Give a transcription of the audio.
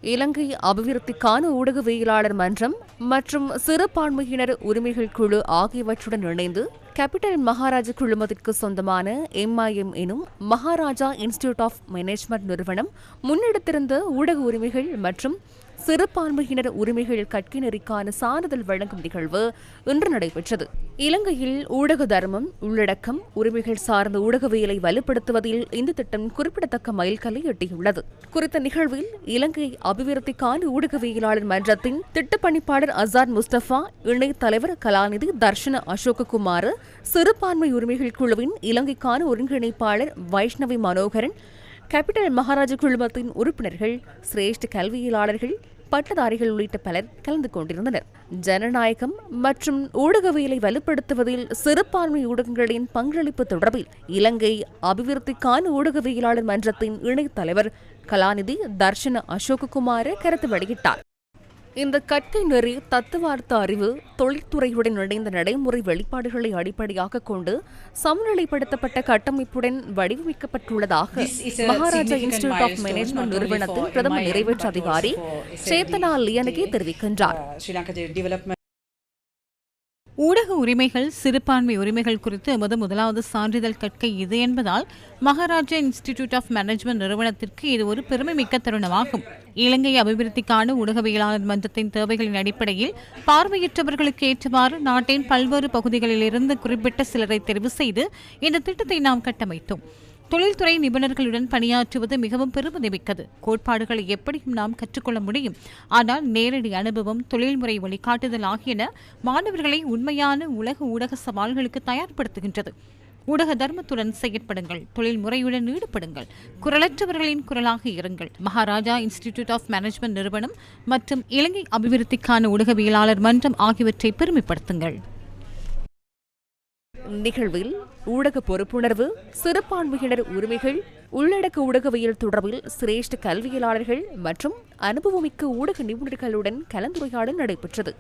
இலங்கை அபிவிருத்திக்கான ஊடகவியலாளர் மன்றம் மற்றும் சிறுபான்மையினர் உரிமைகள் குழு ஆகியவற்றுடன் இணைந்து கேபிட்டல் மகாராஜா குழுமத்திற்கு சொந்தமான MIM எனும் மகாராஜா இன்ஸ்டிடியூட் ஆஃப் மேனேஜ்மெண்ட் நிறுவனம் முன்னெடுத்திருந்த ஊடக உரிமைகள் மற்றும் சிறுபான்மையினர் உரிமைகள் கற்கை நெறிக்கான சான்றிதழ் வழங்கும் நிகழ்வு இன்று நடைபெற்றது. இலங்கையில் ஊடக தர்மம், உள்ளடக்கம், உரிமைகள் சார்ந்த ஊடகவியலை வலுப்படுத்துவதில் இந்த திட்டம் குறிப்பிடத்தக்க மைல்கல்லை எட்டியுள்ளது. குறித்த நிகழ்வில் இலங்கை அபிவிருத்திக்கான ஊடகவியலாளர் மன்றத்தின் திட்டப்பணிப்பாளர் அசாத் முஸ்தபா, இணைத் தலைவர் கலாநிதி தர்ஷன அசோககுமார், சிறுபான்மை உரிமைகள் குழுவின் இலங்கைக்கான ஒருங்கிணைப்பாளர் வைஷ்ணவி மனோகரன், கேபிட்டல் மகாராஜா குழுமத்தின் உறுப்பினர்கள், சிரேஷ்ட கல்வியலாளர்கள், பட்டதாரிகள் உள்ளிட்ட பலர் கலந்து கொண்டிருந்தனர். ஜனநாயகம் மற்றும் ஊடகவியலை வலுப்படுத்துவதில் சிறுபான்மை ஊடகங்களின் பங்களிப்பு தொடர்பில் இலங்கை அபிவிருத்திக்கான ஊடகவியலாளர் மன்றத்தின் இணைத் தலைவர் கலாநிதி தர்ஷன அசோககுமார் கருத்து வெளியிட்டார். இந்த கற்கை நெறி தத்துவார்த்த அறிவு, தொழில்துறையுடன் இணைந்த நடைமுறை வெளிப்பாடுகளை அடிப்படையாக கொண்டு சமநிலைப்படுத்தப்பட்ட கட்டமைப்புடன் வடிவமைக்கப்பட்டுள்ளதாக மகாராஜா இன்ஸ்டிடியூட் ஆஃப் மேனேஜ்மெண்ட் நிறுவனத்தின் பிரதம நிறைவேற்று அதிகாரி சேத்தனா லியனகே தெரிவிக்கின்றார். ஊடக உரிமைகள், சிறுபான்மை உரிமைகள் குறித்து எமது முதலாவது சான்றிதழ் கற்கை இது என்பதால் மகாராஜா இன்ஸ்டிடியூட் ஆஃப் மேனேஜ்மெண்ட் நிறுவனத்திற்கு இது ஒரு பெருமைமிக்க தருணமாகும். இலங்கை அபிவிருத்திக்கான ஊடகவியலாளர் மன்றத்தின் தேவைகளின் அடிப்படையில் பார்வையற்றவர்களுக்கு ஏற்றவாறு நாட்டின் பல்வேறு பகுதிகளிலிருந்து குறிப்பிட்ட சிலரை தெரிவு செய்து இந்த திட்டத்தை நாம் கட்டமைத்தோம். தொழில்துறை நிபுணர்களுடன் பணியாற்றுவது மிகவும் பெருமதிமிக்கது. கோட்பாடுகளை எப்படியும் நாம் கற்றுக்கொள்ள முடியும். ஆனால் நேரடி அனுபவம், தொழில்முறை வழிகாட்டுதல் ஆகியன மாணவர்களை உண்மையான உலக ஊடக சவால்களுக்கு தயார்படுத்துகின்றது. ஊடக தர்மத்துடன் செயற்படுங்கள், தொழில்முறையுடன் ஈடுபடுங்கள், குரலற்றவர்களின் குரலாக இருங்கள். மகாராஜா இன்ஸ்டிடியூட் ஆஃப் மேனேஜ்மெண்ட் நிறுவனம் மற்றும் இலங்கை அபிவிருத்திக்கான ஊடகவியலாளர் மன்றம் ஆகியவற்றை பெருமைப்படுத்துங்கள். நிகழ்வில் ஊடக பொறுப்புணர்வு, சிறுபான்மையினர் உரிமைகள், உள்ளடக்க ஊடகவியல் தொடர்பில் சிரேஷ்ட கல்வியலாளர்கள் மற்றும் அனுபவமிக்க ஊடக நிபுணர்களுடன் கலந்துரையாடல் நடைபெற்றது.